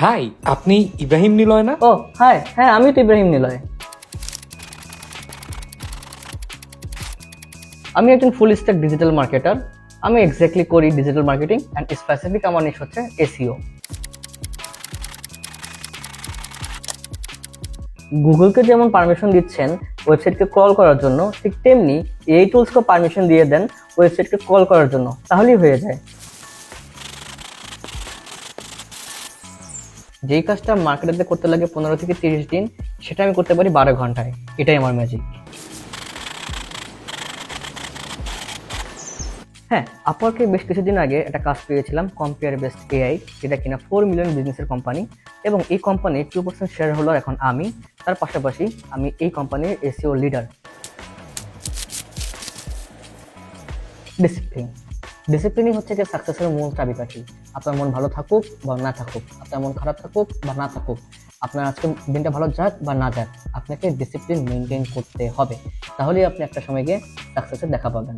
High, আপনি ইব্রাহিম নিলয় না? ও high, হ্যাঁ আমি তো ইব্রাহিম নিলয়। আমি একজন ফুল স্ট্যাক ডিজিটাল মার্কেটার। আমি এক্স্যাক্টলি করি ডিজিটাল মার্কেটিং অ্যান্ড স্পেসিফিক আমার নিশ হচ্ছে এসইও। গুগলকে যেমন পারমিশন দিচ্ছেন ওয়েবসাইটকে ক্রল করার জন্য, ঠিক তেমনি এই টুলসকে পারমিশন দিয়ে দেন ওয়েবসাইটকে ক্রল করার জন্য, তাহলেই হয়ে যায়। যেই কাজটা মার্কেটারদের করতে লাগে 15 থেকে 30 দিন, সেটা আমি করতে পারি 12 ঘন্টায়। এটাই আমার ম্যাজিক। হ্যাঁ, আপওয়ার্কে বেশ কিছুদিন আগে একটা কাজ পেয়েছিলাম, কম্পেয়ার বেস্ট এআই, যেটা কিনা 4 মিলিয়ন বিজনেসের কোম্পানি, এবং এই কোম্পানির 2% শেয়ার হোল্ডার এখন আমি। তার পাশাপাশি আমি এই কোম্পানির এসইও লিডার। ডিসিপ্লিন ডিসিপ্লিনই হচ্ছে যে সাকসেসের মূল চাবিকাঠি। আপনার মন ভালো থাকুক বা না থাকুক, আপনার মন খারাপ থাকুক বা না থাকুক, আপনার আজকে দিনটা ভালো যাক বা না যাক, আপনাকে ডিসিপ্লিন মেনটেন করতে হবে। তাহলেই আপনি একটা সময় গিয়ে সাকসেসের দেখা পাবেন।